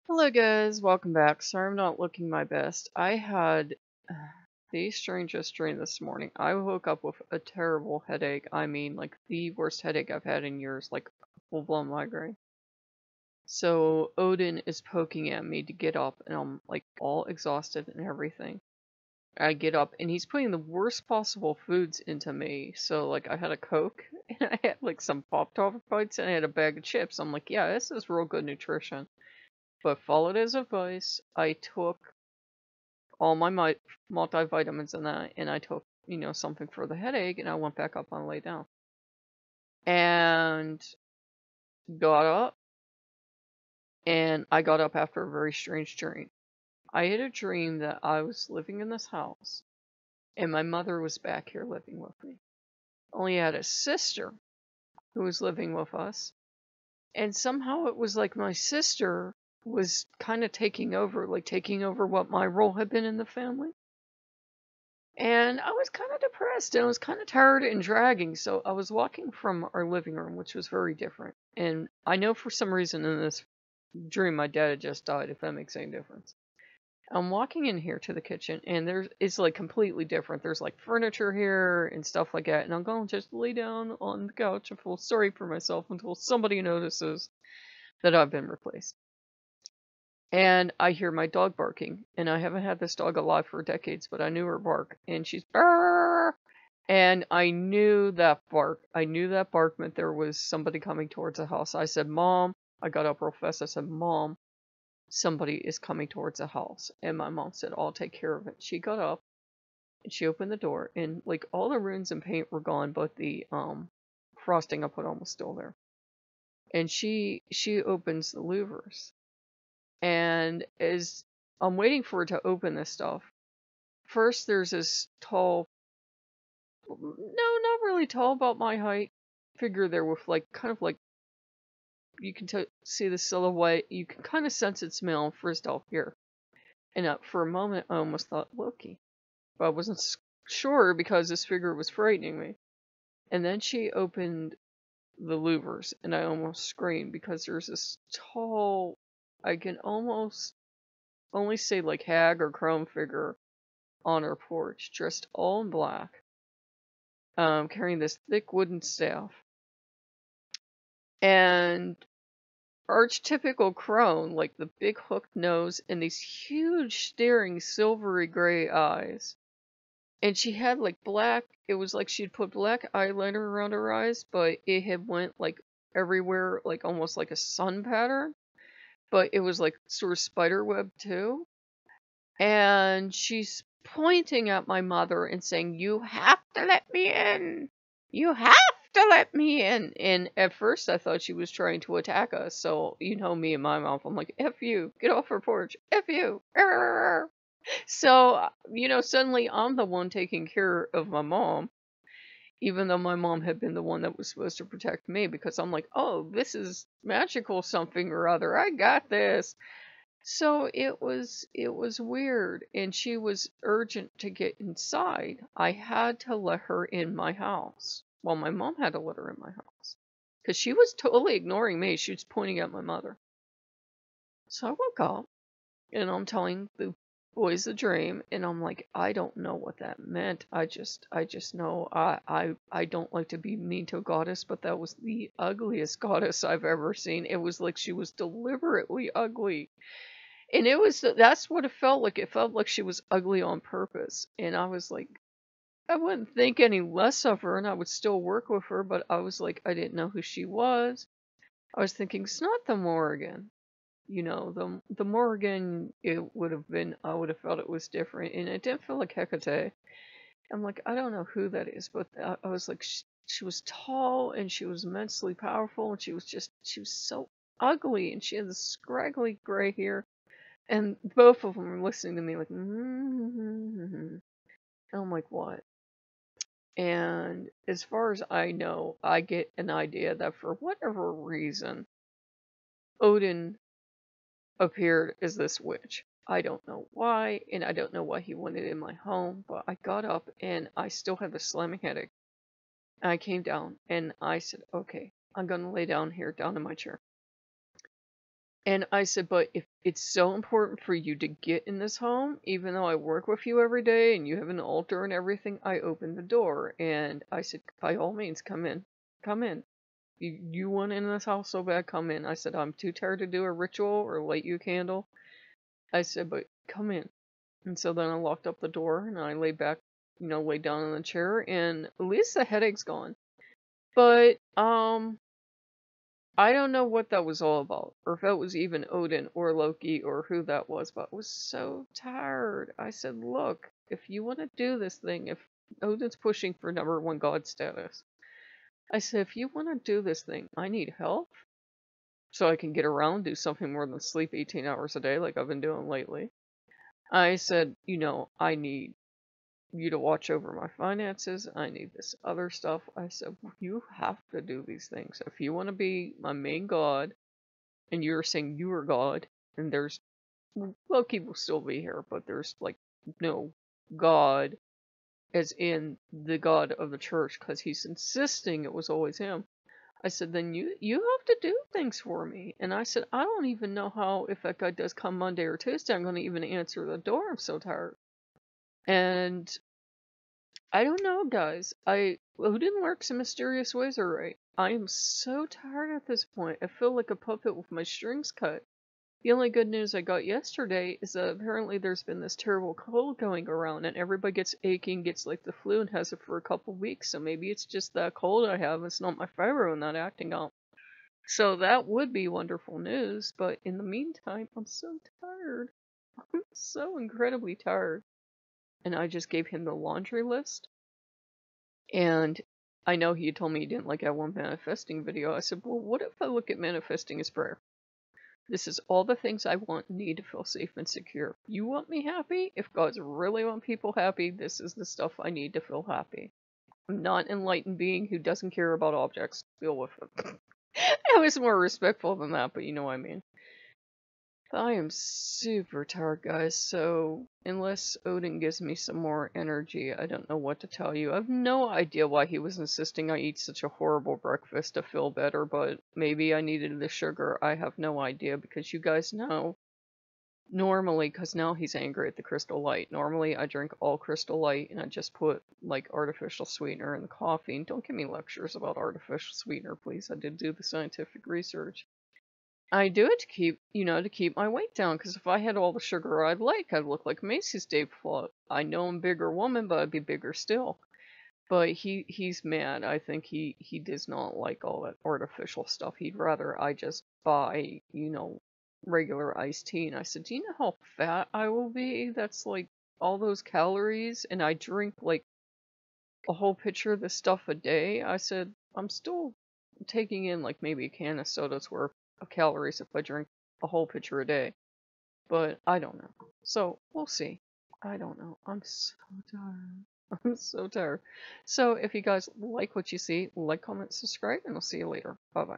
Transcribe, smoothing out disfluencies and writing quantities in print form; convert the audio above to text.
Hello guys, welcome back. Sorry I'm not looking my best. I had the strangest dream this morning. I woke up with a terrible headache. I mean, like the worst headache I've had in years, like full-blown migraine. So Odin is poking at me to get up and I'm like all exhausted and everything. I get up and he's putting the worst possible foods into me. So like I had a Coke and I had like some Pop-Tart bites and I had a bag of chips. I'm like, yeah, this is real good nutrition. But followed his advice. I took all my multivitamins and that, and I took, something for the headache, and I went back up and lay down. And got up, and I got up after a very strange dream. I had a dream that I was living in this house, and my mother was back here living with me. Only I had a sister who was living with us, and somehow it was like my sister was kind of taking over, like taking over what my role had been in the family. And I was kind of depressed and I was kind of tired and dragging. So I was walking from our living room, which was very different. And I know for some reason in this dream, my dad had just died, if that makes any difference. I'm walking in here to the kitchen and it's like completely different. There's like furniture here and stuff like that. And I'm going to just lay down on the couch and feel sorry for myself until somebody notices that I've been replaced. And I hear my dog barking, and I haven't had this dog alive for decades, but I knew her bark, and she's brrr, and I knew that bark. I knew that bark meant there was somebody coming towards the house. I said, "Mom," I got up real fast. I said, "Mom, somebody is coming towards the house." And my mom said, "I'll take care of it." She got up and she opened the door, and like all the runes and paint were gone, but the frosting I put on was still there. And she opens the louvers. And as I'm waiting for her to open this stuff, first there's this tall, no, not really tall, about my height figure there with like kind of like you can see the silhouette. You can kind of sense its smell first off here. And for a moment, I almost thought Loki, but I wasn't sure because this figure was frightening me. And then she opened the louvers, and I almost screamed because there's this tall, I can almost only say like hag or crone figure on her porch, dressed all in black, carrying this thick wooden staff. And archetypical crone, like the big hooked nose and these huge staring silvery gray eyes. And she had like black, it was like she'd put black eyeliner around her eyes, but it had went like everywhere, like almost like a sun pattern. But it was like sort of spider web too. And she's pointing at my mother and saying, "You have to let me in! You have to let me in!" And at first I thought she was trying to attack us. So, you know me and my mouth, I'm like, "F you, get off her porch, F you." So, suddenly I'm the one taking care of my mom, even though my mom had been the one that was supposed to protect me, because I'm like, "Oh, this is magical something or other. I got this." So it was weird, and she was urgent to get inside. I had to let her in my house. Well, my mom had to let her in my house because she was totally ignoring me. She was pointing at my mother. So I woke up and I'm telling the boys the dream, and I'm like, I don't know what that meant. I just know I don't like to be mean to a goddess, but that was the ugliest goddess I've ever seen. It was like she was deliberately ugly. And that's what it felt like. It felt like she was ugly on purpose. And I was like, I wouldn't think any less of her and I would still work with her, but I was like, I didn't know who she was. I was thinking, it's not the Morrigan. The Morrigan, it would have been, I would have felt it was different. And it didn't feel like Hecate. I'm like, I don't know who that is, but I was like, she was tall and she was immensely powerful and she was so ugly and she had this scraggly gray hair. And both of them were listening to me like, and I'm like, what? And as far as I know, I get an idea that for whatever reason, Odin appeared as this witch. I don't know why, and I don't know why he wanted in my home, but I got up and I still had the slamming headache. And I came down and I said, okay, I'm going to lay down here, down in my chair. And I said, but if it's so important for you to get in this home, even though I work with you every day and you have an altar and everything, I opened the door and I said, by all means, come in. Come in. You want in this house so bad, come in. I said, I'm too tired to do a ritual or light you a candle. I said, but come in. And so then I locked up the door and I lay back, lay down in the chair, and at least the headache's gone. But, I don't know what that was all about, or if that was even Odin or Loki or who that was, but I was so tired. I said, look, if you want to do this thing, if Odin's pushing for #1 god status, I said, if you want to do this thing, I need help so I can get around, do something more than sleep 18 hours a day like I've been doing lately. I said, I need you to watch over my finances. I need this other stuff. I said, you have to do these things. If you want to be my main god, and you're saying you are God, and there's, Loki will still be here, but there's, like, no God, as in the God of the church, because he's insisting it was always him. I said, then you have to do things for me. And I said, I don't even know how, if that guy does come Monday or Tuesday, I'm going to even answer the door. I'm so tired. And I don't know, guys. Odin works in mysterious ways, alright. I am so tired at this point. I feel like a puppet with my strings cut. The only good news I got yesterday is that apparently there's been this terrible cold going around, and everybody gets aching, gets like the flu, and has it for a couple weeks. So maybe it's just that cold I have. It's not my fibro not acting up. So that would be wonderful news. But in the meantime, I'm so tired. I'm so incredibly tired. And I just gave him the laundry list. And I know he told me he didn't like that one manifesting video. I said, well, what if I look at manifesting as prayer? This is all the things I want and need to feel safe and secure. You want me happy? If gods really want people happy, this is the stuff I need to feel happy. I'm not an enlightened being who doesn't care about objects. Deal with it. I was more respectful than that, but you know what I mean. I am super tired, guys, so unless Odin gives me some more energy, I don't know what to tell you. I have no idea why he was insisting I eat such a horrible breakfast to feel better, but maybe I needed the sugar. I have no idea, because you guys know, normally, because now he's angry at the Crystal Light. Normally, I drink all Crystal Light, and I just put, like, artificial sweetener in the coffee. And don't give me lectures about artificial sweetener, please. I did do the scientific research. I do it to keep my weight down, because if I had all the sugar I'd look like Macy's Day Float. I know I'm a bigger woman, but I'd be bigger still. But he's mad. I think he does not like all that artificial stuff. He'd rather I just buy, regular iced tea. And I said, do you know how fat I will be? That's like all those calories, and I drink like a whole pitcher of this stuff a day. I said, I'm still taking in like maybe a can of soda's worth of calories if I drink a whole pitcher a day. But I don't know. So we'll see. I don't know. I'm so tired. I'm so tired. So if you guys like what you see, like, comment, subscribe, and I'll see you later. Bye bye.